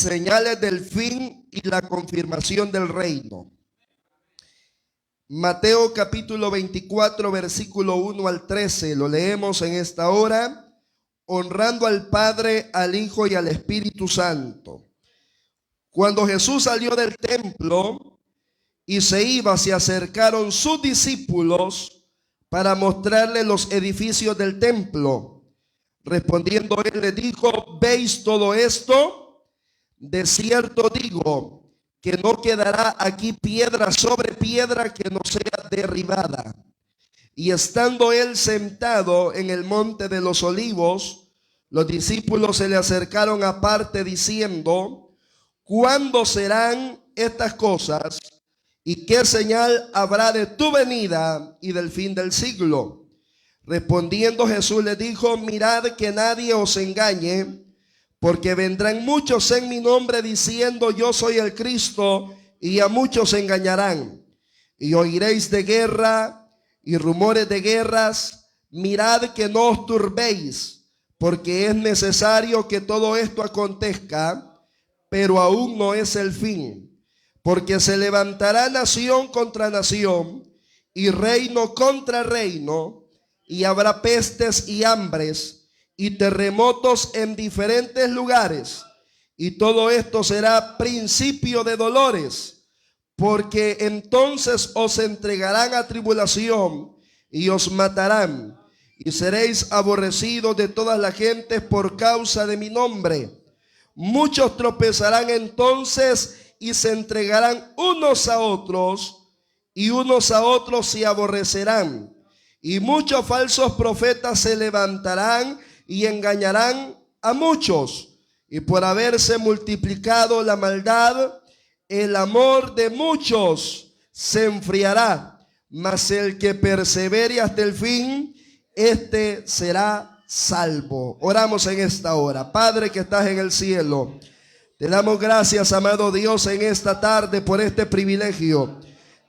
Señales del fin y la confirmación del reino. Mateo capítulo 24, versículo 1 al 13. Lo leemos en esta hora, honrando al Padre, al Hijo y al Espíritu Santo. Cuando Jesús salió del templo y se iba, se acercaron sus discípulos para mostrarle los edificios del templo. Respondiendo él les dijo: ¿veis todo esto? De cierto digo que no quedará aquí piedra sobre piedra que no sea derribada. Y estando él sentado en el monte de los olivos, los discípulos se le acercaron aparte diciendo: ¿cuándo serán estas cosas? ¿Y qué señal habrá de tu venida y del fin del siglo? Respondiendo Jesús les dijo: mirad que nadie os engañe, porque vendrán muchos en mi nombre diciendo: yo soy el Cristo, y a muchos engañarán. Y oiréis de guerra y rumores de guerras. Mirad que no os turbéis, porque es necesario que todo esto acontezca, pero aún no es el fin. Porque se levantará nación contra nación y reino contra reino, y habrá pestes y hambres y terremotos en diferentes lugares. Y todo esto será principio de dolores, porque entonces os entregarán a tribulación y os matarán, y seréis aborrecidos de todas las gentes por causa de mi nombre. Muchos tropezarán entonces y se entregarán unos a otros, y unos a otros se aborrecerán. Y muchos falsos profetas se levantarán y engañarán a muchos. Y por haberse multiplicado la maldad, el amor de muchos se enfriará. Mas el que persevere hasta el fin, este será salvo. Oramos en esta hora. Padre que estás en el cielo, te damos gracias, amado Dios, en esta tarde por este privilegio,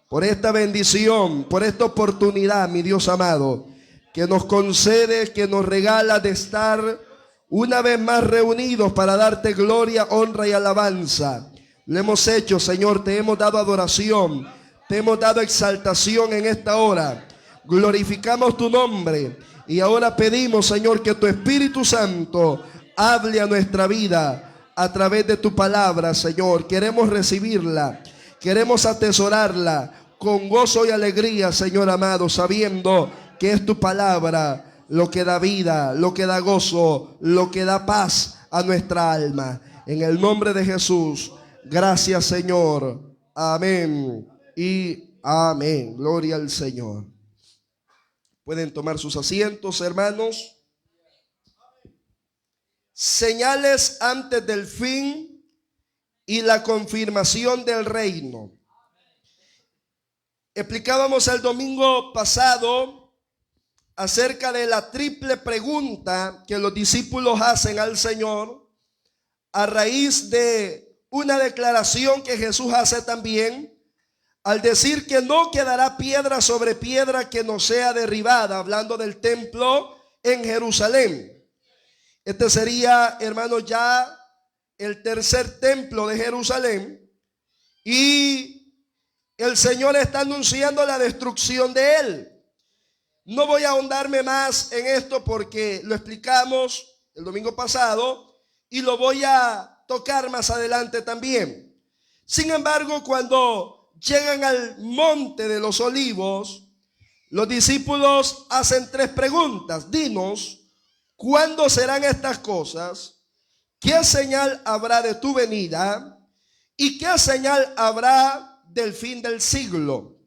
por esta bendición, por esta oportunidad, mi Dios amado, que nos concede, que nos regala de estar una vez más reunidos para darte gloria, honra y alabanza. Lo hemos hecho, Señor, te hemos dado adoración, te hemos dado exaltación en esta hora. Glorificamos tu nombre y ahora pedimos, Señor, que tu Espíritu Santo hable a nuestra vida a través de tu palabra, Señor. Queremos recibirla, queremos atesorarla con gozo y alegría, Señor amado, sabiendo que es tu palabra lo que da vida, lo que da gozo, lo que da paz a nuestra alma. En el nombre de Jesús, gracias, Señor. Amén y amén. Gloria al Señor. Pueden tomar sus asientos, hermanos. Señales antes del fin y la confirmación del reino. Explicábamos el domingo pasado acerca de la triple pregunta que los discípulos hacen al Señor a raíz de una declaración que Jesús hace también al decir que no quedará piedra sobre piedra que no sea derribada, hablando del templo en Jerusalén. Este sería, hermanos, ya el tercer templo de Jerusalén, y el Señor está anunciando la destrucción de él. No voy a ahondarme más en esto porque lo explicamos el domingo pasado y lo voy a tocar más adelante también. Sin embargo, cuando llegan al monte de los olivos, los discípulos hacen tres preguntas. Dinos, ¿cuándo serán estas cosas? ¿Qué señal habrá de tu venida? ¿Y qué señal habrá del fin del siglo?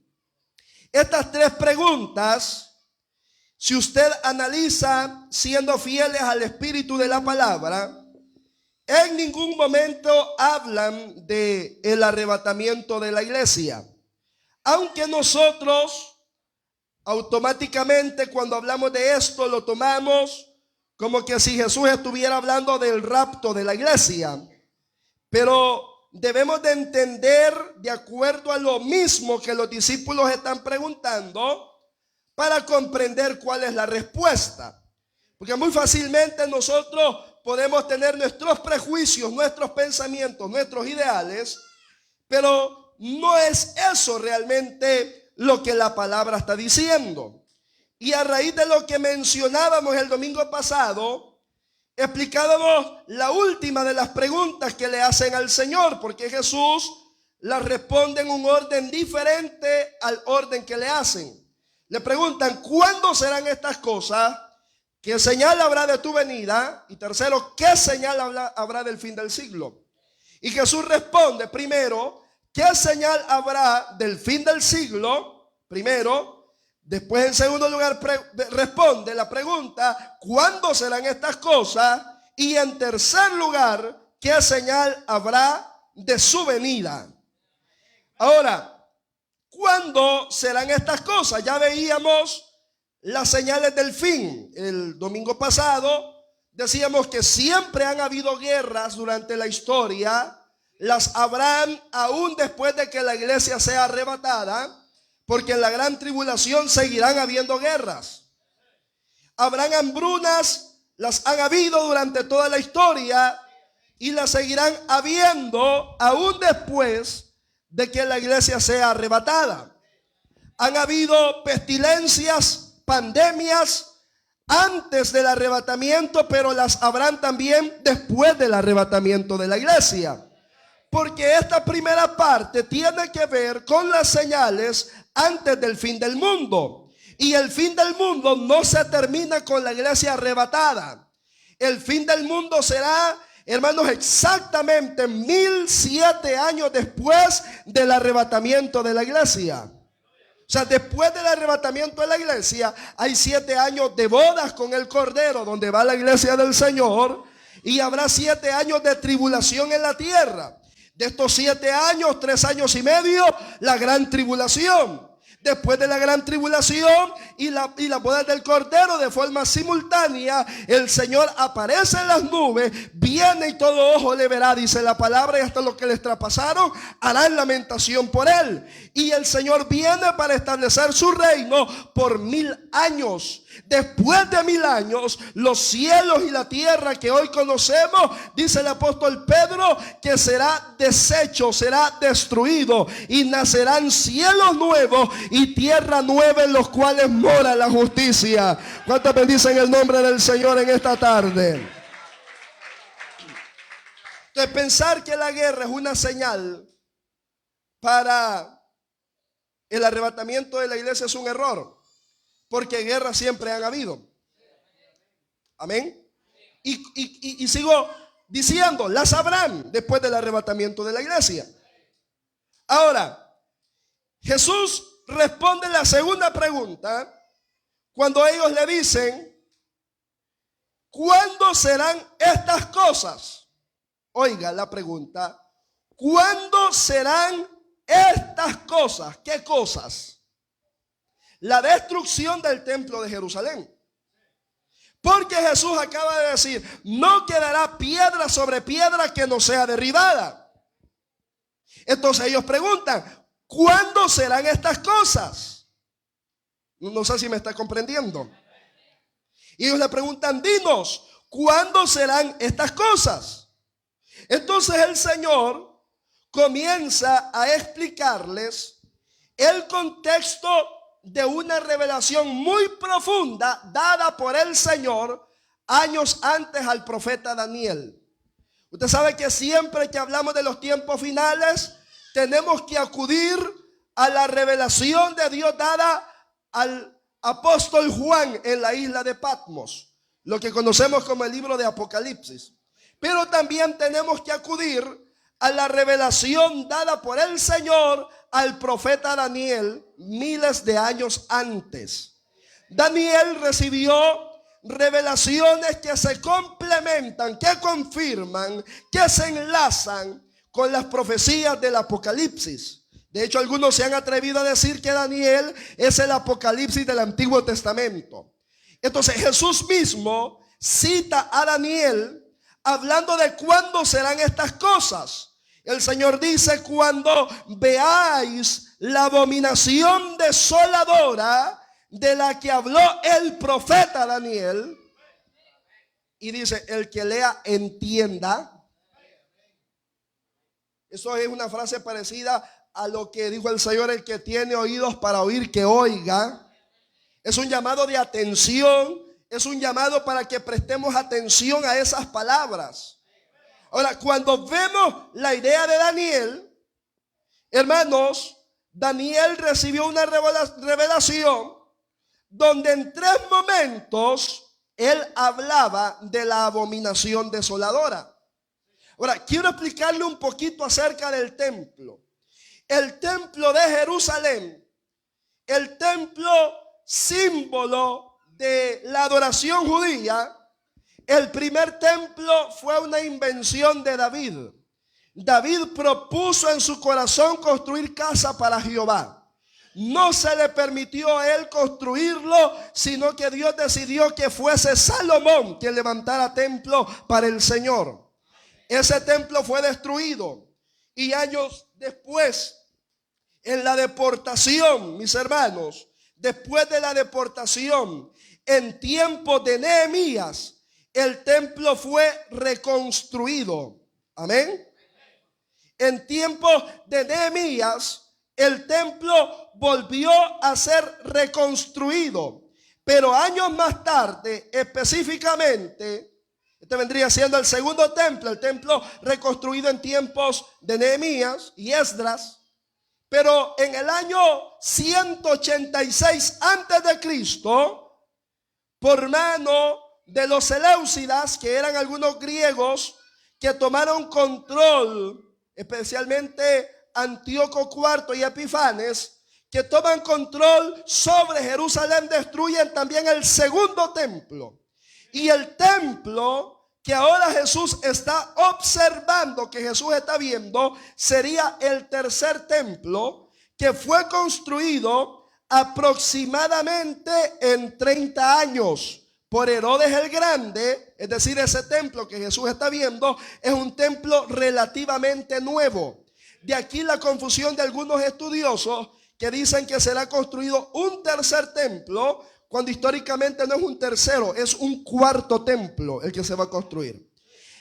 Estas tres preguntas, si usted analiza siendo fieles al espíritu de la palabra, en ningún momento hablan de el arrebatamiento de la iglesia. Aunque nosotros automáticamente cuando hablamos de esto lo tomamos como que si Jesús estuviera hablando del rapto de la iglesia. Pero debemos de entender de acuerdo a lo mismo que los discípulos están preguntando para comprender cuál es la respuesta. Porque muy fácilmente nosotros podemos tener nuestros prejuicios, nuestros pensamientos, nuestros ideales, pero no es eso realmente lo que la palabra está diciendo. Y a raíz de lo que mencionábamos el domingo pasado, explicábamos la última de las preguntas que le hacen al Señor, porque Jesús las responde en un orden diferente al orden que le hacen. Le preguntan: ¿cuándo serán estas cosas? ¿Qué señal habrá de tu venida? Y tercero, ¿qué señal habrá del fin del siglo? Y Jesús responde primero: ¿qué señal habrá del fin del siglo? Primero. Después, en segundo lugar, responde la pregunta: ¿cuándo serán estas cosas? Y en tercer lugar, ¿qué señal habrá de su venida? Ahora, ¿cuándo serán estas cosas? Ya veíamos las señales del fin. El domingo pasado decíamos que siempre han habido guerras durante la historia. Las habrán aún después de que la iglesia sea arrebatada, porque en la gran tribulación seguirán habiendo guerras. Habrán hambrunas, las han habido durante toda la historia y las seguirán habiendo aún después de que la iglesia sea arrebatada. Han habido pestilencias, pandemias antes del arrebatamiento, pero las habrán también después del arrebatamiento de la iglesia. Porque esta primera parte tiene que ver con las señales antes del fin del mundo. Y el fin del mundo no se termina con la iglesia arrebatada. El fin del mundo será, hermanos, exactamente 1007 años después del arrebatamiento de la iglesia. O sea, después del arrebatamiento de la iglesia hay 7 años de bodas con el Cordero, donde va la iglesia del Señor, y habrá 7 años de tribulación en la tierra. De estos 7 años, 3 años y medio, la gran tribulación. Después de la gran tribulación y la boda del Cordero, de forma simultánea, el Señor aparece en las nubes, viene y todo ojo le verá, dice la palabra, y hasta los que les traspasaron harán lamentación por él. Y el Señor viene para establecer su reino por 1000 años. Después de 1000 años, los cielos y la tierra que hoy conocemos, dice el apóstol Pedro, que será deshecho, será destruido, y nacerán cielos nuevos y tierra nueva en los cuales mora la justicia. ¿Cuántos bendicen el nombre del Señor en esta tarde? Entonces, pensar que la guerra es una señal para el arrebatamiento de la iglesia es un error. Porque guerras siempre han habido. Amén. Y sigo diciendo, las habrán después del arrebatamiento de la iglesia. Ahora, Jesús responde la segunda pregunta cuando ellos le dicen: ¿cuándo serán estas cosas? Oiga la pregunta: ¿cuándo serán estas cosas? ¿Qué cosas? La destrucción del templo de Jerusalén. Porque Jesús acaba de decir: no quedará piedra sobre piedra que no sea derribada. Entonces ellos preguntan: ¿cuándo serán estas cosas? No sé si me está comprendiendo. Y ellos le preguntan: dinos, ¿cuándo serán estas cosas? Entonces el Señor comienza a explicarles el contexto de una revelación muy profunda dada por el Señor años antes al profeta Daniel. Usted sabe que siempre que hablamos de los tiempos finales tenemos que acudir a la revelación de Dios dada al apóstol Juan en la isla de Patmos, lo que conocemos como el libro de Apocalipsis. Pero también tenemos que acudir a la revelación dada por el Señor al profeta Daniel miles de años antes. Daniel recibió revelaciones que se complementan, que confirman, que se enlazan con las profecías del Apocalipsis. De hecho, algunos se han atrevido a decir que Daniel es el Apocalipsis del Antiguo Testamento. Entonces Jesús mismo cita a Daniel hablando de cuándo serán estas cosas. El Señor dice: cuando veáis la abominación desoladora de la que habló el profeta Daniel. y dice, el que lea entienda. Eso es una frase parecida a lo que dijo el Señor: el que tiene oídos para oír, que oiga. Es un llamado de atención, es un llamado para que prestemos atención a esas palabras. Ahora, cuando vemos la idea de Daniel, hermanos, Daniel recibió una revelación donde en 3 momentos él hablaba de la abominación desoladora. Ahora, quiero explicarle un poquito acerca del templo. El templo de Jerusalén, el templo símbolo de la adoración judía, el primer templo fue una invención de David. David propuso en su corazón construir casa para Jehová. No se le permitió a él construirlo, sino que Dios decidió que fuese Salomón quien levantara templo para el Señor. Ese templo fue destruido y años después, en la deportación, mis hermanos, después de la deportación, en tiempos de Nehemías, el templo fue reconstruido. Amén. En tiempos de Nehemías, el templo volvió a ser reconstruido. Pero años más tarde, específicamente, este vendría siendo el segundo templo, el templo reconstruido en tiempos de Nehemías y Esdras. Pero en el año 186 antes de Cristo, por mano de los Seleucidas, que eran algunos griegos que tomaron control, especialmente Antíoco IV y Epifanes, que toman control sobre Jerusalén, destruyen también el segundo templo. Y el templo que ahora Jesús está observando, que Jesús está viendo, sería el tercer templo, que fue construido aproximadamente en 30 años por Herodes el Grande. Es decir, ese templo que Jesús está viendo es un templo relativamente nuevo. De aquí la confusión de algunos estudiosos que dicen que será construido un tercer templo, cuando históricamente no es un tercero, es un cuarto templo el que se va a construir.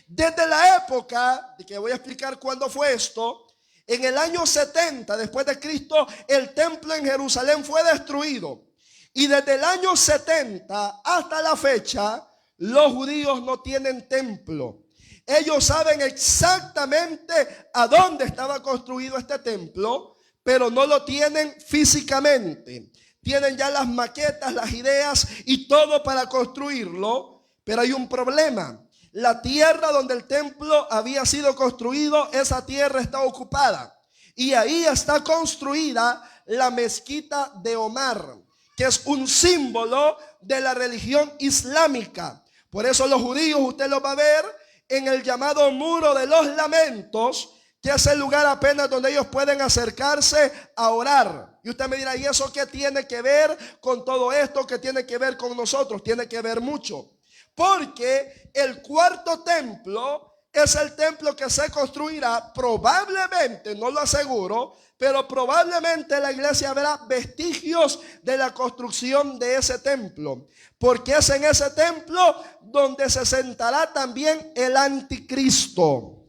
Desde la época, de que voy a explicar cuándo fue esto, en el año 70 después de Cristo, el templo en Jerusalén fue destruido. Y desde el año 70 hasta la fecha, los judíos no tienen templo. Ellos saben exactamente a dónde estaba construido este templo, pero no lo tienen físicamente. Tienen ya las maquetas, las ideas y todo para construirlo, pero hay un problema. La tierra donde el templo había sido construido, esa tierra está ocupada. Y ahí está construida la mezquita de Omar, que es un símbolo de la religión islámica. Por eso los judíos, usted lo va a ver en el llamado Muro de los Lamentos, que es el lugar apenas donde ellos pueden acercarse a orar. Y usted me dirá, ¿y eso qué tiene que ver con todo esto? ¿Qué tiene que ver con nosotros? Tiene que ver mucho. Porque el cuarto templo es el templo que se construirá probablemente, no lo aseguro, pero probablemente la iglesia verá vestigios de la construcción de ese templo. Porque es en ese templo donde se sentará también el anticristo.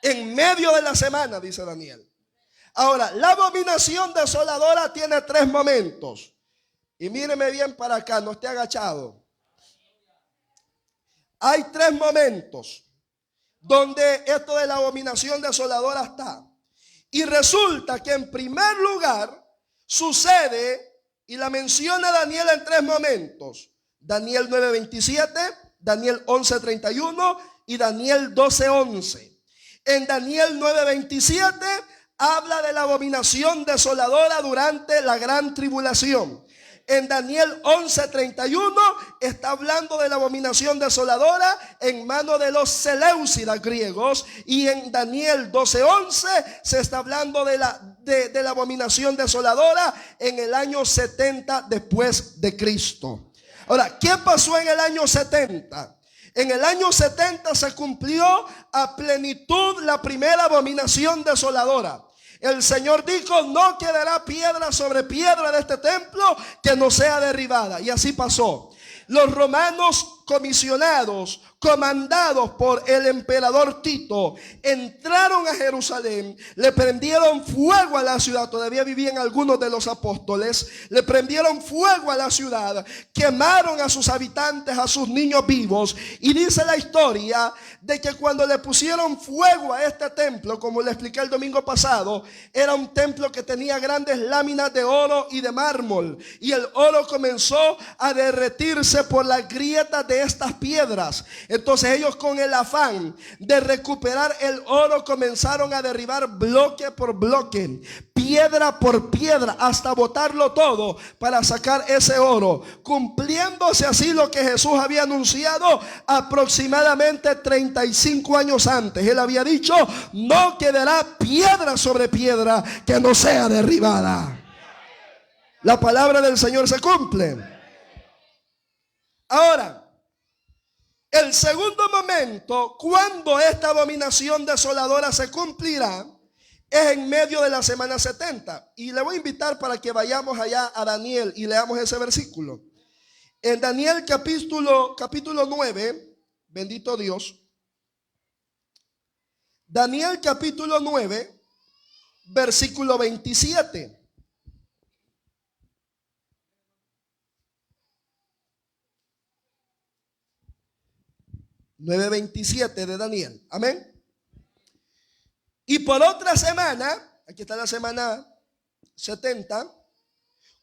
En medio de la semana, dice Daniel. Ahora, la abominación desoladora tiene 3 momentos. Y míreme bien para acá, no esté agachado. Hay 3 momentos donde esto de la abominación desoladora está. Y resulta que en primer lugar sucede, y la menciona Daniel en 3 momentos. Daniel 9:27, Daniel 11:31 y Daniel 12:11. En Daniel 9:27 habla de la abominación desoladora durante la gran tribulación. En Daniel 11:31 está hablando de la abominación desoladora en manos de los Seleucidas griegos. Y en Daniel 12:11 se está hablando de la abominación desoladora en el año 70 después de Cristo. Ahora, ¿qué pasó en el año 70? En el año 70 se cumplió a plenitud la primera abominación desoladora. El Señor dijo, no quedará piedra sobre piedra de este templo que no sea derribada. Y así pasó. Los romanos comisionados, comandados por el emperador Tito, entraron a Jerusalén, le prendieron fuego a la ciudad. Todavía vivían algunos de los apóstoles. Le prendieron fuego a la ciudad, quemaron a sus habitantes, a sus niños vivos. Y dice la historia de que cuando le pusieron fuego a este templo, como le expliqué el domingo pasado, era un templo que tenía grandes láminas de oro y de mármol, y el oro comenzó a derretirse por las grietas de estas piedras. Entonces ellos, con el afán de recuperar el oro, comenzaron a derribar bloque por bloque, piedra por piedra, hasta botarlo todo para sacar ese oro, cumpliéndose así lo que Jesús había anunciado aproximadamente 35 años antes. Él había dicho: no quedará piedra sobre piedra que no sea derribada. La palabra del Señor se cumple. Ahora, el segundo momento cuando esta abominación desoladora se cumplirá es en medio de la semana 70. Y le voy a invitar para que vayamos allá a Daniel y leamos ese versículo. En Daniel capítulo 9, bendito Dios. Daniel capítulo 9, versículo 27. (9:27) de Daniel. Amén. Y por otra semana, aquí está la semana 70,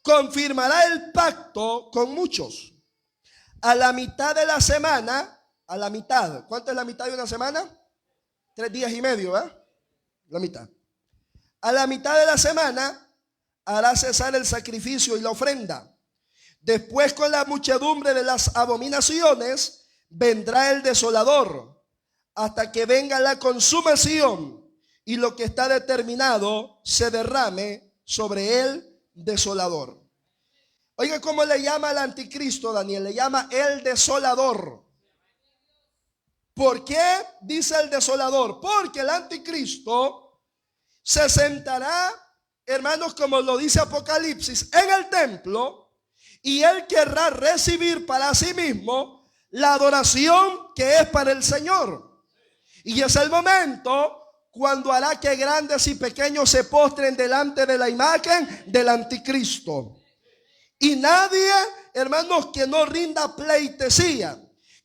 confirmará el pacto con muchos. A la mitad de la semana, a la mitad. ¿Cuánto es la mitad de una semana? 3 días y medio, ¿verdad? La mitad. A la mitad de la semana hará cesar el sacrificio y la ofrenda. Después, con la muchedumbre de las abominaciones, vendrá el desolador, hasta que venga la consumación y lo que está determinado se derrame sobre el desolador. Oiga, ¿cómo le llama al anticristo Daniel? Le llama el desolador. ¿Por qué dice el desolador? Porque el anticristo se sentará, hermanos, como lo dice Apocalipsis, en el templo, y él querrá recibir para sí mismo la adoración que es para el Señor. Y es el momento cuando hará que grandes y pequeños se postren delante de la imagen del anticristo. Y nadie, hermanos, que no rinda pleitesía,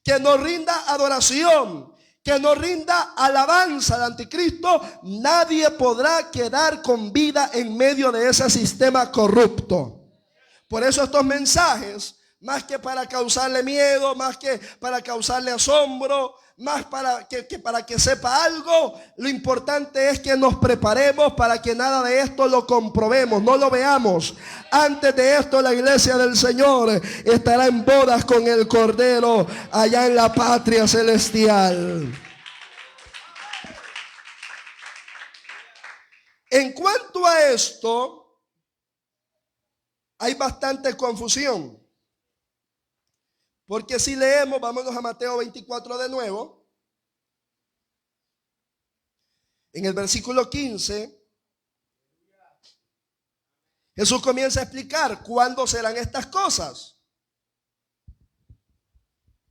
que no rinda adoración, que no rinda alabanza al anticristo, nadie podrá quedar con vida en medio de ese sistema corrupto. Por eso estos mensajes, más que para causarle miedo, más que para causarle asombro, más para que sepa algo, lo importante es que nos preparemos para que nada de esto lo comprobemos, no lo veamos. Antes de esto, la iglesia del Señor estará en bodas con el Cordero allá en la patria celestial. En cuanto a esto, hay bastante confusión. Porque si leemos, vámonos a Mateo 24 de nuevo. En el versículo 15, Jesús comienza a explicar cuándo serán estas cosas.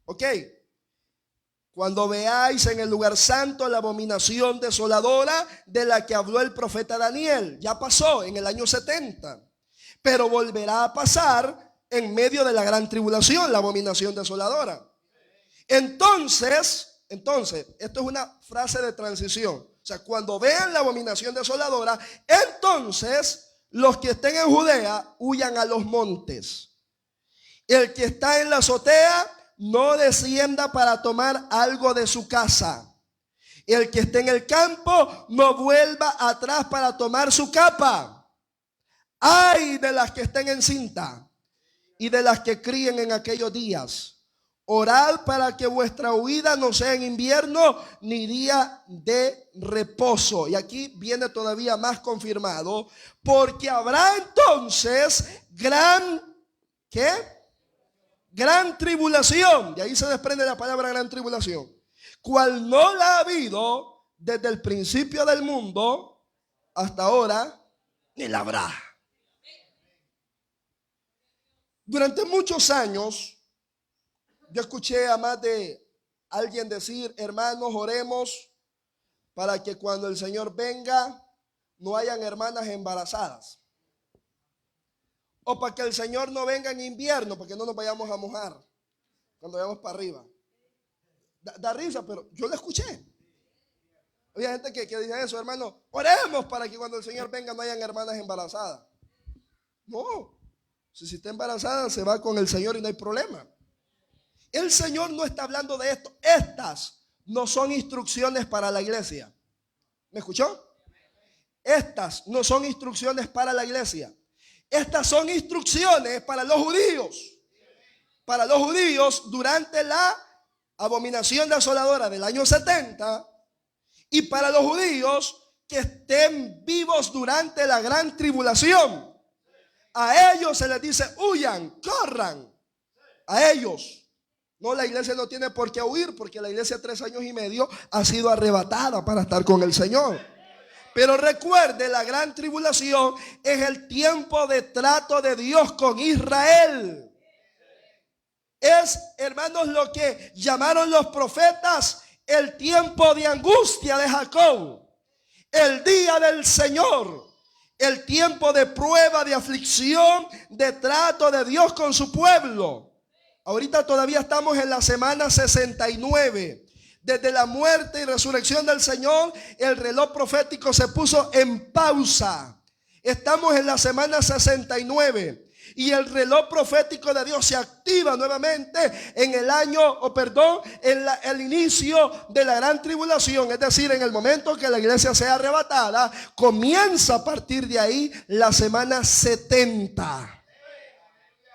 Ok. Cuando veáis en el lugar santo la abominación desoladora de la que habló el profeta Daniel. Ya pasó en el año 70. Pero volverá a pasar en medio de la gran tribulación, la abominación desoladora. Entonces, esto es una frase de transición. O sea, cuando vean la abominación desoladora, entonces los que estén en Judea huyan a los montes. El que está en la azotea no descienda para tomar algo de su casa. El que esté en el campo no vuelva atrás para tomar su capa. Ay de las que estén encinta y de las que críen en aquellos días. Orad para que vuestra huida no sea en invierno ni día de reposo. Y aquí viene todavía más confirmado. Porque habrá entonces gran tribulación. De ahí se desprende la palabra gran tribulación. Cual no la ha habido desde el principio del mundo hasta ahora, ni la habrá. Durante muchos años, Yo escuché a más de alguien decir: hermanos, oremos para que cuando el Señor venga no hayan hermanas embarazadas. O para que el Señor no venga en invierno, para que no nos vayamos a mojar cuando vayamos para arriba. Da risa, pero yo lo escuché. Había gente que dice eso: hermano, oremos para que cuando el Señor venga no hayan hermanas embarazadas. No, si está embarazada se va con el Señor y no hay problema. El Señor no está hablando de esto. Estas no son instrucciones para la iglesia. ¿Me escuchó? Estas no son instrucciones para la iglesia. Estas son instrucciones para los judíos. Para los judíos durante la abominación desoladora del año 70, y para los judíos que estén vivos durante la gran tribulación. A ellos se les dice: huyan, corran. A ellos. No, la iglesia no tiene por qué huir, porque la iglesia 3 años y medio ha sido arrebatada para estar con el Señor. Pero recuerde, la gran tribulación es el tiempo de trato de Dios con Israel. Es, hermanos, lo que llamaron los profetas el tiempo de angustia de Jacob, el día del Señor, el tiempo de prueba, de aflicción, de trato de Dios con su pueblo. Ahorita todavía estamos en la semana 69. Desde la muerte y resurrección del Señor, el reloj profético se puso en pausa. Estamos en la semana 69. Y el reloj profético de Dios se activa nuevamente en el año, en el inicio de la gran tribulación. Es decir, en el momento que la iglesia sea arrebatada, comienza a partir de ahí la semana 70.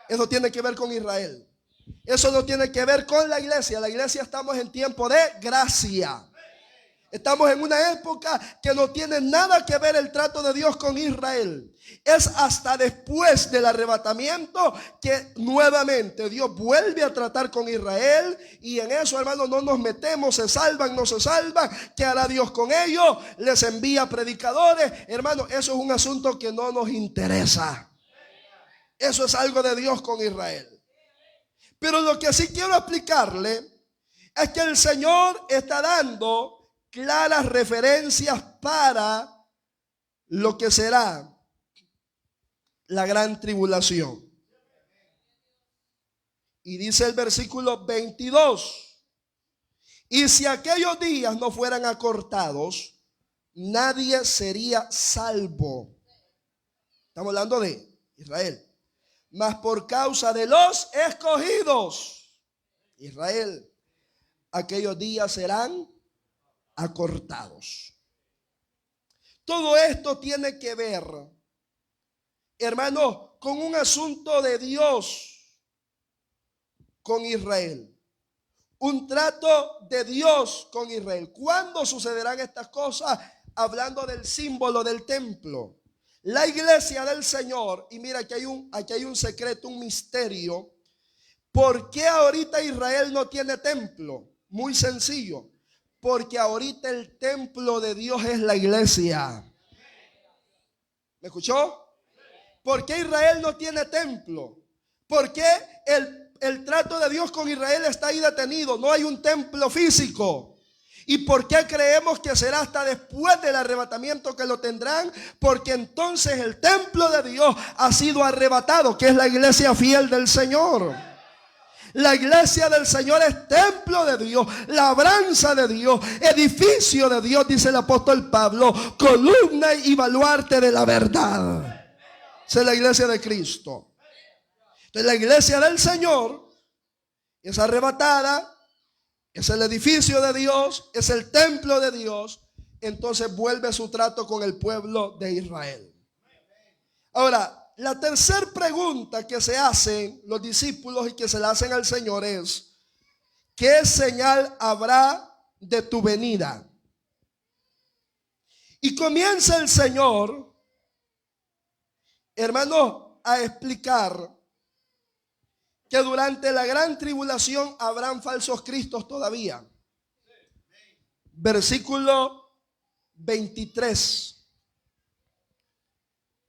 Eso tiene que ver con Israel. Eso no tiene que ver con la iglesia. La iglesia estamos en tiempo de gracia. Estamos en una época que no tiene nada que ver el trato de Dios con Israel. Es hasta después del arrebatamiento que nuevamente Dios vuelve a tratar con Israel. Y en eso, hermanos, no nos metemos. Se salvan, no se salvan. ¿Qué hará Dios con ellos? Les envía predicadores. Hermanos, eso es un asunto que no nos interesa. Eso es algo de Dios con Israel. Pero lo que sí quiero explicarle es que el Señor está dando claras referencias para lo que será la gran tribulación. Y dice el versículo 22: y si aquellos días no fueran acortados, nadie sería salvo. Estamos hablando de Israel. Mas por causa de los escogidos, Israel, aquellos días serán acortados. Todo esto tiene que ver, hermanos, con un asunto de Dios con Israel. Un trato de Dios con Israel. ¿Cuándo sucederán estas cosas? Hablando del símbolo del templo. La iglesia del Señor, y mira, aquí hay un secreto, un misterio. ¿Por qué ahorita Israel no tiene templo? Muy sencillo. Porque ahorita el templo de Dios es la iglesia. ¿Me escuchó? ¿Por qué Israel no tiene templo? ¿Por qué el trato de Dios con Israel está ahí detenido? No hay un templo físico. ¿Y por qué creemos que será hasta después del arrebatamiento que lo tendrán? Porque entonces el templo de Dios ha sido arrebatado, que es la iglesia fiel del Señor. La iglesia del Señor es templo de Dios, labranza de Dios, edificio de Dios, dice el apóstol Pablo, columna y baluarte de la verdad. Esa es la iglesia de Cristo. Entonces la iglesia del Señor es arrebatada, es el edificio de Dios, es el templo de Dios. Entonces vuelve su trato con el pueblo de Israel. Ahora, la tercera pregunta que se hacen los discípulos y que se la hacen al Señor es: ¿qué señal habrá de tu venida? Y comienza el Señor, hermanos, a explicar que durante la gran tribulación habrán falsos cristos todavía. Versículo 23.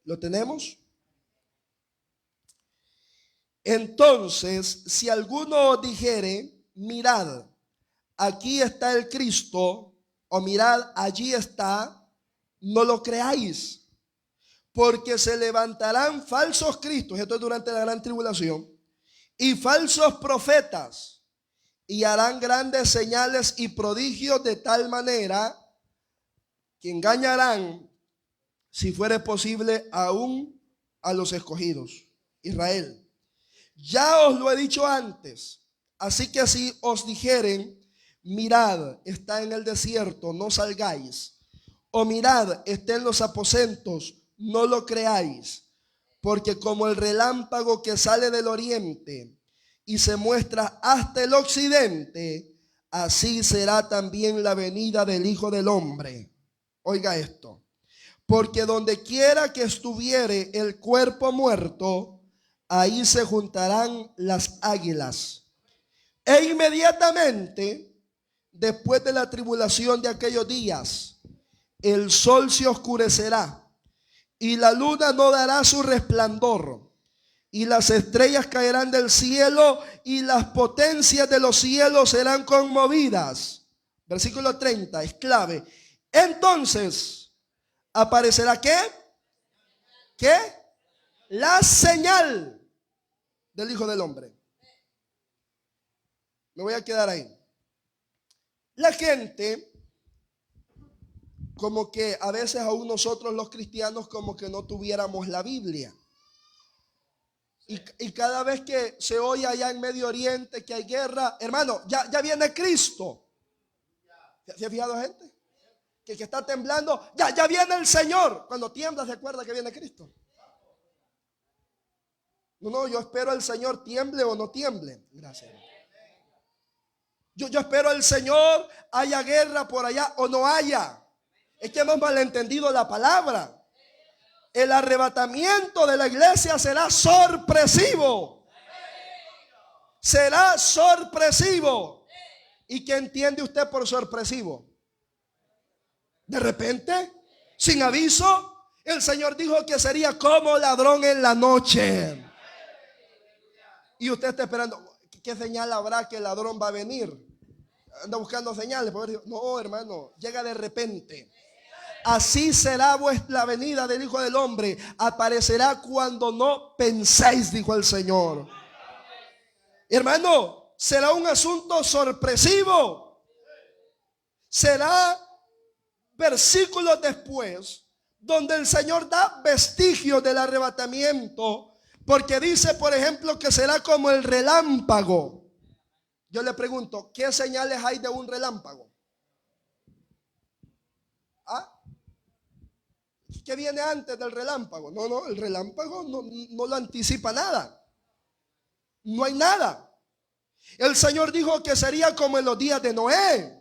¿Lo tenemos? Entonces, si alguno dijere, mirad, aquí está el Cristo, o mirad, allí está, no lo creáis, porque se levantarán falsos cristos, esto es durante la gran tribulación, y falsos profetas, y harán grandes señales y prodigios de tal manera que engañarán, si fuere posible, aún a los escogidos, Israel. Ya os lo he dicho antes, así que si os dijeren, mirad, está en el desierto, no salgáis, o mirad, está en los aposentos, no lo creáis, porque como el relámpago que sale del oriente y se muestra hasta el occidente, así será también la venida del Hijo del Hombre. Oiga esto, porque donde quiera que estuviere el cuerpo muerto, ahí se juntarán las águilas. E inmediatamente, después de la tribulación de aquellos días, el sol se oscurecerá y la luna no dará su resplandor, y las estrellas caerán del cielo y las potencias de los cielos serán conmovidas. Versículo 30, es clave. Entonces, ¿aparecerá qué? ¿Qué? La señal del Hijo del Hombre. Me voy a quedar ahí. La gente, como que a veces aún nosotros los cristianos como que no tuviéramos la Biblia. Y cada vez que se oye allá en Medio Oriente que hay guerra, hermano, ya viene Cristo. ¿Se ha fijado gente? Que está temblando, ya viene el Señor. Cuando tiembla se acuerda que viene Cristo. No, yo espero al Señor, tiemble o no tiemble. Gracias. Yo espero al Señor, haya guerra por allá o no haya. Es que hemos malentendido la palabra. El arrebatamiento de la iglesia será sorpresivo. Será sorpresivo. ¿Y qué entiende usted por sorpresivo? De repente, sin aviso, el Señor dijo que sería como ladrón en la noche. Y usted está esperando, ¿qué señal habrá que el ladrón va a venir? Anda buscando señales. No, hermano, llega de repente. Así será la venida del Hijo del Hombre. Aparecerá cuando no penséis, dijo el Señor. Hermano, será un asunto sorpresivo. Será versículos después donde el Señor da vestigios del arrebatamiento. Porque dice, por ejemplo, que será como el relámpago. Yo le pregunto, ¿qué señales hay de un relámpago? ¿Ah? ¿Qué viene antes del relámpago? No, el relámpago no lo anticipa nada. No hay nada. El Señor dijo que sería como en los días de Noé,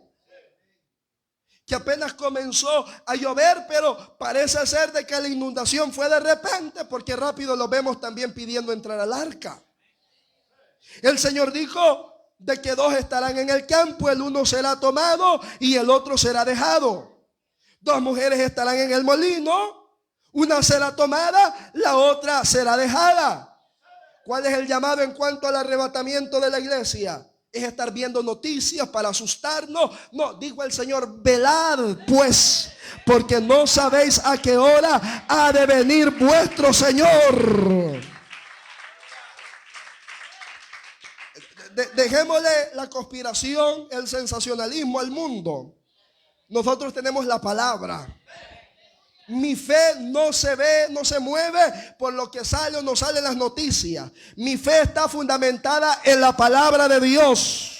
que apenas comenzó a llover, pero parece ser de que la inundación fue de repente, porque rápido lo vemos también pidiendo entrar al arca. El Señor dijo de que dos estarán en el campo, el uno será tomado y el otro será dejado. Dos mujeres estarán en el molino, una será tomada, la otra será dejada. ¿Cuál es el llamado en cuanto al arrebatamiento de la iglesia? Es estar viendo noticias para asustarnos. No, dijo el Señor, velad pues, porque no sabéis a qué hora ha de venir vuestro Señor. Dejémosle la conspiración, el sensacionalismo al mundo. Nosotros tenemos la palabra. Mi fe no se ve, no se mueve por lo que sale o no sale en las noticias. Mi fe está fundamentada en la palabra de Dios.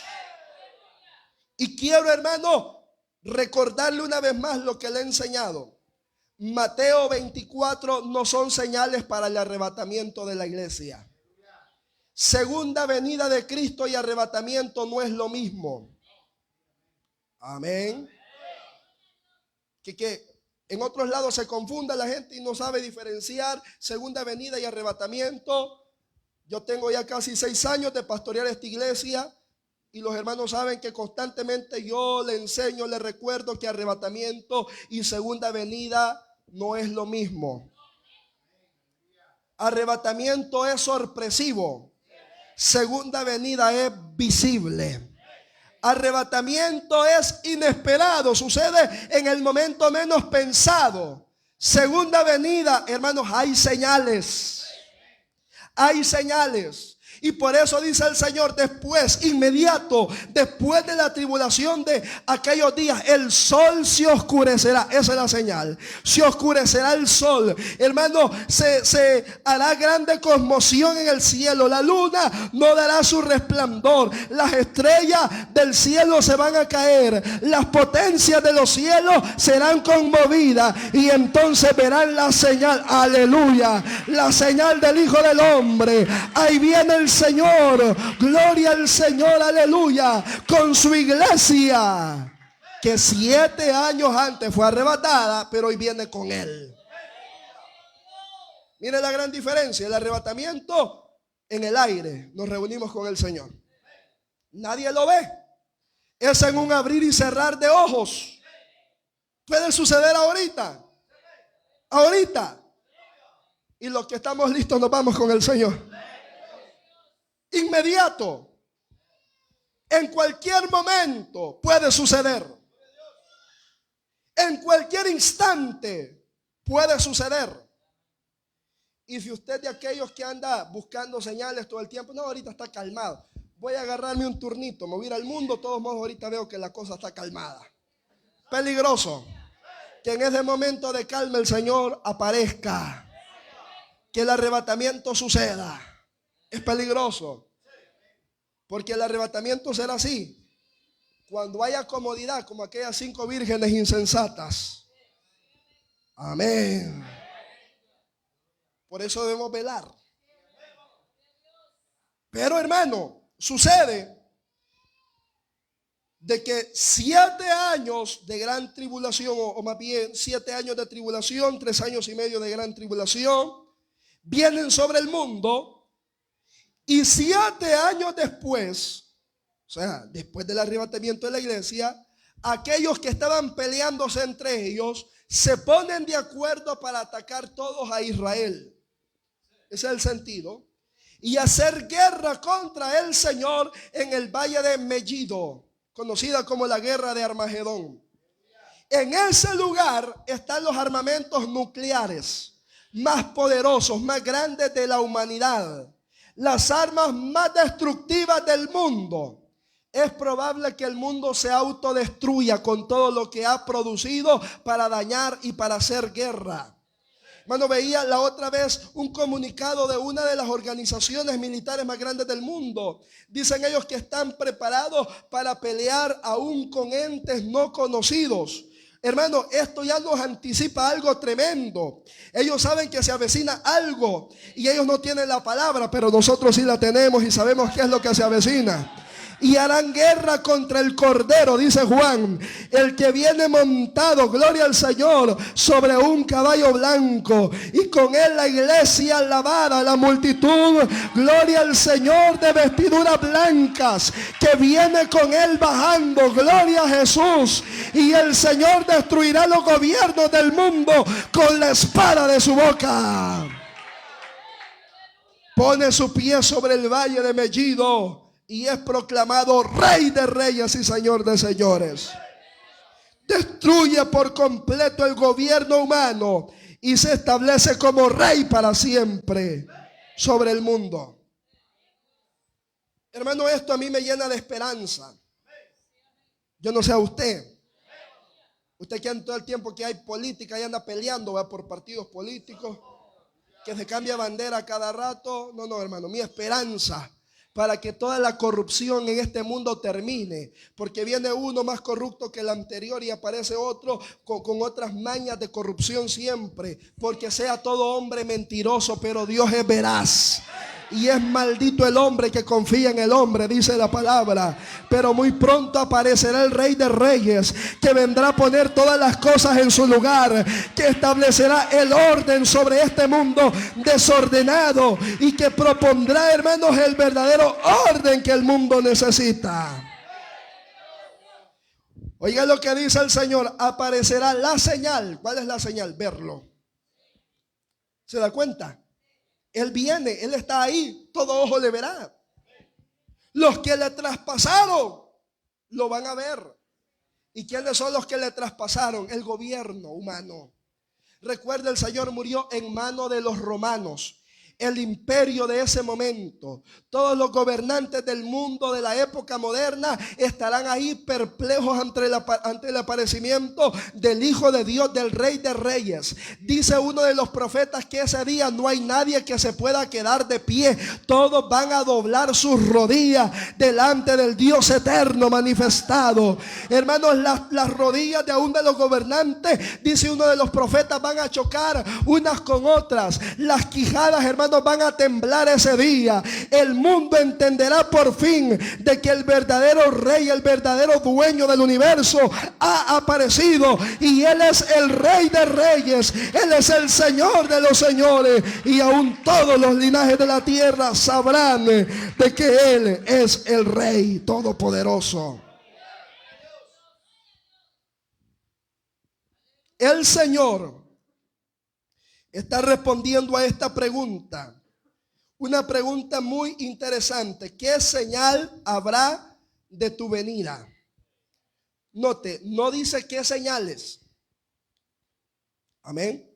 Y quiero, hermano, recordarle una vez más lo que le he enseñado. Mateo 24 no son señales para el arrebatamiento de la iglesia. Segunda venida de Cristo y arrebatamiento no es lo mismo. Amén. Que en otros lados se confunda la gente y no sabe diferenciar segunda venida y arrebatamiento. Yo tengo ya casi 6 años de pastorear esta iglesia y los hermanos saben que constantemente yo le enseño, le recuerdo que arrebatamiento y segunda venida no es lo mismo. Arrebatamiento es sorpresivo. Segunda venida es visible. Arrebatamiento es inesperado, sucede en el momento menos pensado. Segunda venida, hermanos, hay señales. Hay señales. Y por eso dice el Señor, después, inmediato, después de la tribulación de aquellos días, el sol se oscurecerá. Esa es la señal. Se oscurecerá el sol. Hermano, se hará grande conmoción en el cielo. La luna no dará su resplandor. Las estrellas del cielo se van a caer. Las potencias de los cielos serán conmovidas. Y entonces verán la señal. Aleluya. La señal del Hijo del Hombre. Ahí viene el Señor, gloria al Señor, aleluya, con su iglesia, que 7 años antes fue arrebatada, pero hoy viene con él. Mire la gran diferencia, el arrebatamiento en el aire, nos reunimos con el Señor. Nadie lo ve, es en un abrir y cerrar de ojos. Puede suceder ahorita, y los que estamos listos nos vamos con el Señor. Inmediato, en cualquier momento puede suceder, en cualquier instante puede suceder. Y si usted de aquellos que anda buscando señales todo el tiempo, no, ahorita está calmado, voy a agarrarme un turnito, me voy a ir al mundo, de todos modos ahorita veo que la cosa está calmada. Peligroso que en ese momento de calma el Señor aparezca, que el arrebatamiento suceda. Es peligroso, porque el arrebatamiento será así. Cuando haya comodidad, como aquellas 5 vírgenes insensatas. Amén. Por eso debemos velar. Pero hermano, sucede de que 7 años de gran tribulación, o más bien 7 años de tribulación, 3 años y medio de gran tribulación, vienen sobre el mundo. Y 7 años después, o sea, después del arrebatamiento de la iglesia, aquellos que estaban peleándose entre ellos se ponen de acuerdo para atacar todos a Israel. Ese es el sentido. Y hacer guerra contra el Señor en el valle de Megiddo, conocida como la guerra de Armagedón. En ese lugar están los armamentos nucleares más poderosos, más grandes de la humanidad. Las armas más destructivas del mundo. Es probable que el mundo se autodestruya con todo lo que ha producido para dañar y para hacer guerra. Hermano, veía la otra vez un comunicado de una de las organizaciones militares más grandes del mundo. Dicen ellos que están preparados para pelear aún con entes no conocidos. Hermano, esto ya nos anticipa algo tremendo. Ellos saben que se avecina algo y ellos no tienen la palabra, pero nosotros sí la tenemos y sabemos qué es lo que se avecina. Y harán guerra contra el Cordero, dice Juan, el que viene montado, gloria al Señor, sobre un caballo blanco, y con él la iglesia lavada, la multitud, gloria al Señor, de vestiduras blancas, que viene con él bajando, gloria a Jesús. Y el Señor destruirá los gobiernos del mundo con la espada de su boca. Pone su pie sobre el valle de Megiddo y es proclamado Rey de Reyes y Señor de Señores. Destruye por completo el gobierno humano y se establece como Rey para siempre sobre el mundo. Hermano, esto a mí me llena de esperanza. Yo no sé a usted. Usted que en todo el tiempo que hay política y anda peleando, va por partidos políticos, que se cambia bandera cada rato. No, hermano, mi esperanza para que toda la corrupción en este mundo termine, porque viene uno más corrupto que el anterior y aparece otro con otras mañas de corrupción siempre, porque sea todo hombre mentiroso, pero Dios es veraz. Y es maldito el hombre que confía en el hombre, dice la palabra. Pero muy pronto aparecerá el Rey de Reyes, que vendrá a poner todas las cosas en su lugar, que establecerá el orden sobre este mundo desordenado y que propondrá, hermanos, el verdadero orden que el mundo necesita. Oiga lo que dice el Señor: aparecerá la señal. ¿Cuál es la señal? Verlo. ¿Se da cuenta? Él viene, Él está ahí, todo ojo le verá. Los que le traspasaron lo van a ver. ¿Y quiénes son los que le traspasaron? El gobierno humano. Recuerda, el Señor murió en mano de los romanos, el imperio de ese momento. Todos los gobernantes del mundo de la época moderna estarán ahí perplejos ante el aparecimiento del Hijo de Dios, del Rey de Reyes. Dice uno de los profetas que ese día no hay nadie que se pueda quedar de pie. Todos van a doblar sus rodillas delante del Dios eterno manifestado. Hermanos, las rodillas de aún de los gobernantes, dice uno de los profetas, van a chocar unas con otras. Las quijadas, hermanos, van a temblar ese día. El mundo entenderá por fin de que el verdadero rey, el verdadero dueño del universo ha aparecido, y Él es el Rey de Reyes, Él es el Señor de los señores, y aún todos los linajes de la tierra sabrán de que Él es el Rey todopoderoso. El Señor está respondiendo a esta pregunta. Una pregunta muy interesante. ¿Qué señal habrá de tu venida? Note, no dice qué señales. Amén.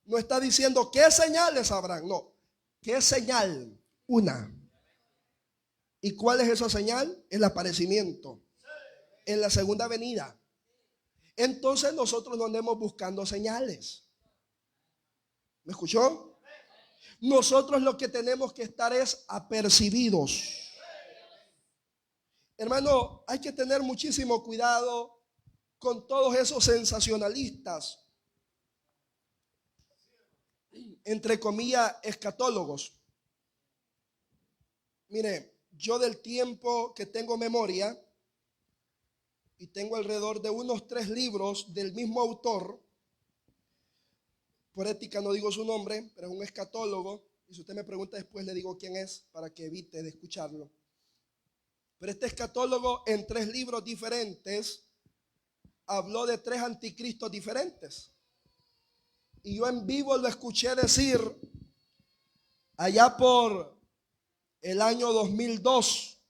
No está diciendo qué señales habrán. No. ¿Qué señal? Una. ¿Y cuál es esa señal? El aparecimiento. En la segunda venida. Entonces nosotros no andemos buscando señales. ¿Me escuchó? Nosotros lo que tenemos que estar es apercibidos. Hermano, hay que tener muchísimo cuidado con todos esos sensacionalistas, entre comillas, escatólogos. Mire, yo del tiempo que tengo memoria, y tengo alrededor de unos 3 libros del mismo autor. Por ética no digo su nombre, pero es un escatólogo. Y si usted me pregunta después, le digo quién es para que evite de escucharlo. Pero este escatólogo, en 3 libros diferentes, habló de 3 anticristos diferentes. Y yo en vivo lo escuché decir allá por el año 2002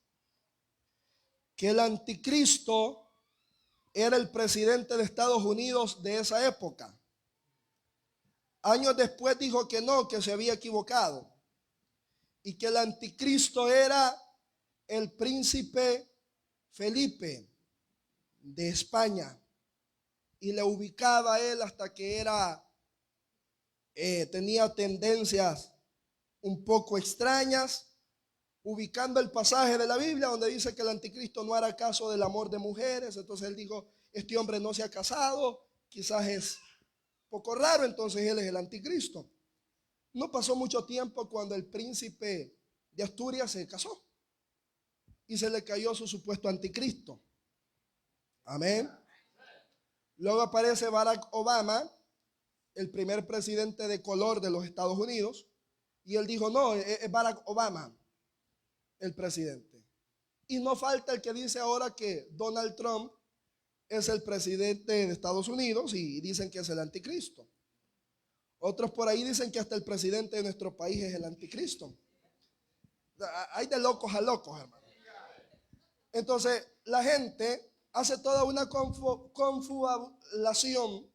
que el anticristo era el presidente de Estados Unidos de esa época. Años después dijo que no, que se había equivocado, y que el anticristo era el príncipe Felipe de España, y le ubicaba a él hasta que tenía tendencias un poco extrañas, ubicando el pasaje de la Biblia donde dice que el anticristo no hará caso del amor de mujeres. Entonces él dijo, este hombre no se ha casado, quizás es poco raro, entonces él es el anticristo. No pasó mucho tiempo cuando el príncipe de Asturias se casó y se le cayó su supuesto anticristo. Amén. Luego aparece Barack Obama, el primer presidente de color de los Estados Unidos, y él dijo, no, es Barack Obama el presidente. Y no falta el que dice ahora que Donald Trump es el presidente de Estados Unidos y dicen que es el anticristo. Otros por ahí dicen que hasta el presidente de nuestro país es el anticristo. Hay de locos a locos, hermano. Entonces la gente hace toda una confabulación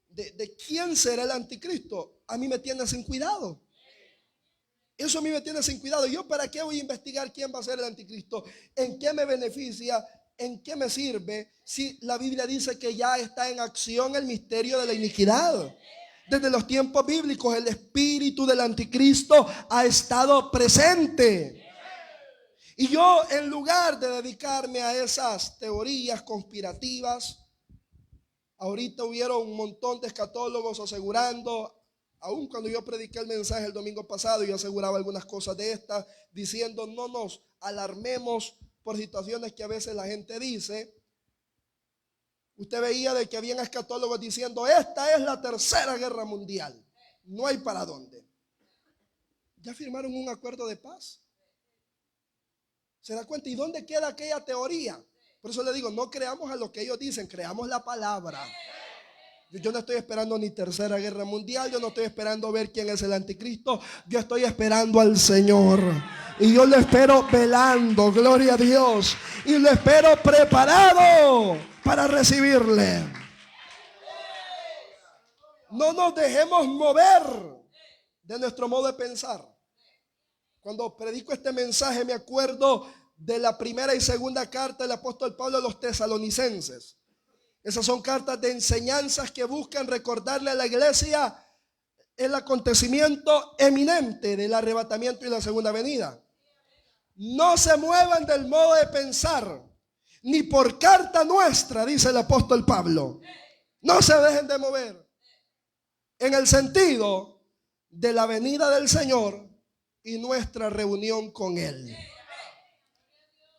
de quién será el anticristo. A mí me tiene sin cuidado. Eso a mí me tiene sin cuidado. ¿Yo para qué voy a investigar quién va a ser el anticristo? ¿En qué me beneficia? ¿En qué me sirve? Si la Biblia dice que ya está en acción el misterio de la iniquidad. Desde los tiempos bíblicos el espíritu del anticristo ha estado presente. Y yo, en lugar de dedicarme a esas teorías conspirativas, ahorita hubieron un montón de escatólogos asegurando, aun cuando yo prediqué el mensaje el domingo pasado, yo aseguraba algunas cosas de estas, diciendo no nos alarmemos por situaciones que a veces la gente dice. Usted veía de que habían escatólogos diciendo, esta es la 3ª guerra mundial, no hay para dónde. Ya firmaron un acuerdo de paz. ¿Se da cuenta? ¿Y dónde queda aquella teoría? Por eso le digo, no creamos a lo que ellos dicen, creamos la palabra. Yo no estoy esperando ni tercera guerra mundial. Yo no estoy esperando ver quién es el anticristo. Yo estoy esperando al Señor. Y yo lo espero velando, gloria a Dios. Y lo espero preparado para recibirle. No nos dejemos mover de nuestro modo de pensar. Cuando predico este mensaje me acuerdo de la primera y segunda carta del apóstol Pablo a los tesalonicenses. Esas son cartas de enseñanzas que buscan recordarle a la iglesia el acontecimiento eminente del arrebatamiento y la segunda venida. No se muevan del modo de pensar, ni por carta nuestra, dice el apóstol Pablo. No se dejen de mover en el sentido de la venida del Señor y nuestra reunión con Él.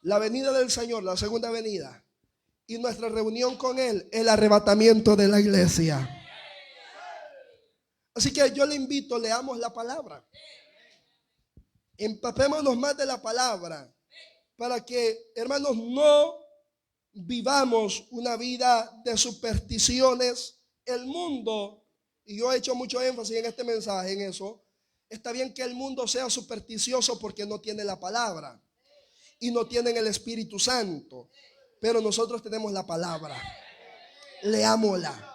La venida del Señor, la segunda venida, y nuestra reunión con Él, el arrebatamiento de la iglesia. Así que yo le invito, leamos la palabra. Empapémonos más de la palabra para que, hermanos, no vivamos una vida de supersticiones. El mundo, y yo he hecho mucho énfasis en este mensaje, en eso. Está bien que el mundo sea supersticioso porque no tiene la palabra y no tienen el Espíritu Santo. Pero nosotros tenemos la palabra. Leámosla.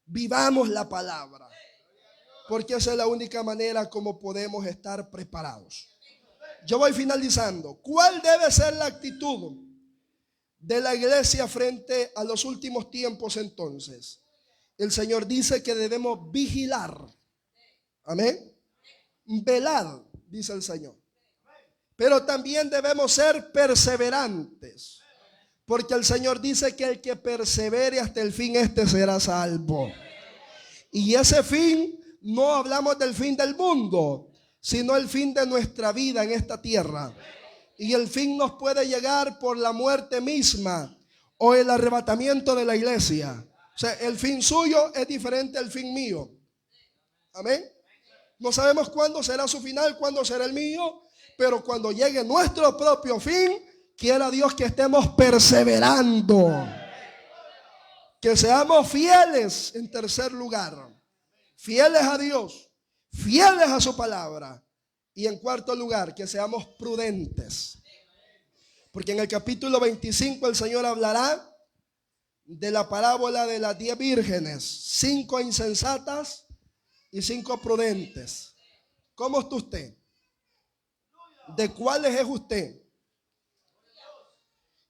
Vivamos la palabra. Porque esa es la única manera como podemos estar preparados. Yo voy finalizando. ¿Cuál debe ser la actitud de la iglesia frente a los últimos tiempos entonces? El Señor dice que debemos vigilar. Amén. Velar, dice el Señor. Pero también debemos ser perseverantes. Porque el Señor dice que el que persevere hasta el fin, este será salvo. Y ese fin, no hablamos del fin del mundo, sino el fin de nuestra vida en esta tierra. Y el fin nos puede llegar por la muerte misma o el arrebatamiento de la iglesia. O sea, el fin suyo es diferente al fin mío. Amén. No sabemos cuándo será su final, cuándo será el mío, pero cuando llegue nuestro propio fin, quiera Dios que estemos perseverando, que seamos fieles en tercer lugar, fieles a Dios, fieles a su palabra, y en cuarto lugar, que seamos prudentes. Porque en el capítulo 25 el Señor hablará de la parábola de las 10 vírgenes, 5 insensatas y 5 prudentes. ¿Cómo está usted? ¿De cuáles es usted?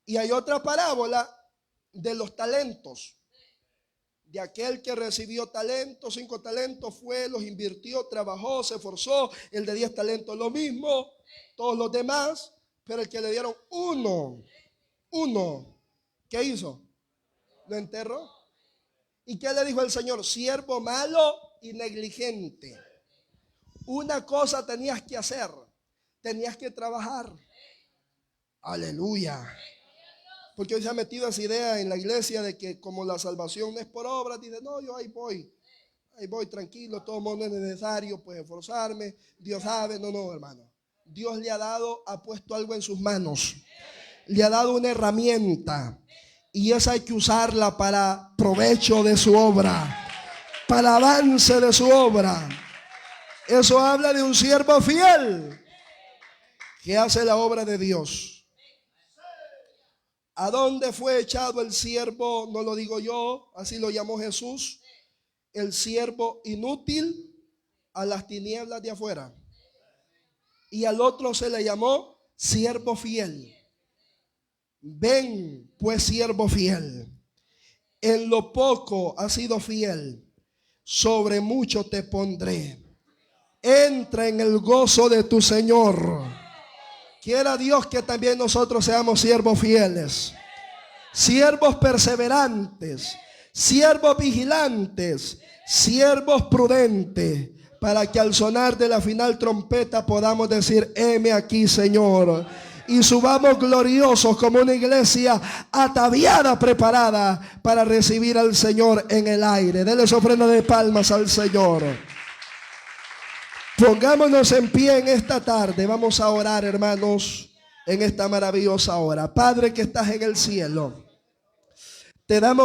Y hay otra parábola de los talentos, de aquel que recibió talentos, 5 talentos, fue, los invirtió, trabajó, se esforzó. El de 10 talentos lo mismo, todos los demás, pero el que le dieron uno, ¿qué hizo? Lo enterró. ¿Y qué le dijo el Señor? Siervo malo y negligente. Una cosa tenías que hacer, tenías que trabajar. Aleluya. Porque hoy se ha metido esa idea en la iglesia de que como la salvación no es por obras, dice, no, yo ahí voy tranquilo, todo el mundo es necesario, pues esforzarme, Dios sabe. No, hermano. Dios le ha dado, ha puesto algo en sus manos, le ha dado una herramienta, y esa hay que usarla para provecho de su obra, para avance de su obra. Eso habla de un siervo fiel que hace la obra de Dios. ¿A dónde fue echado el siervo? No lo digo yo, así lo llamó Jesús. El siervo inútil, a las tinieblas de afuera. Y al otro se le llamó siervo fiel. Ven, pues, siervo fiel. En lo poco has sido fiel, sobre mucho te pondré. Entra en el gozo de tu Señor. Quiera Dios que también nosotros seamos siervos fieles, siervos perseverantes, siervos vigilantes, siervos prudentes, para que al sonar de la final trompeta podamos decir, heme aquí, Señor, y subamos gloriosos como una iglesia ataviada, preparada para recibir al Señor en el aire. Denle su ofrenda de palmas al Señor. Pongámonos en pie en esta tarde. Vamos a orar, hermanos, en esta maravillosa hora. Padre que estás en el cielo, te damos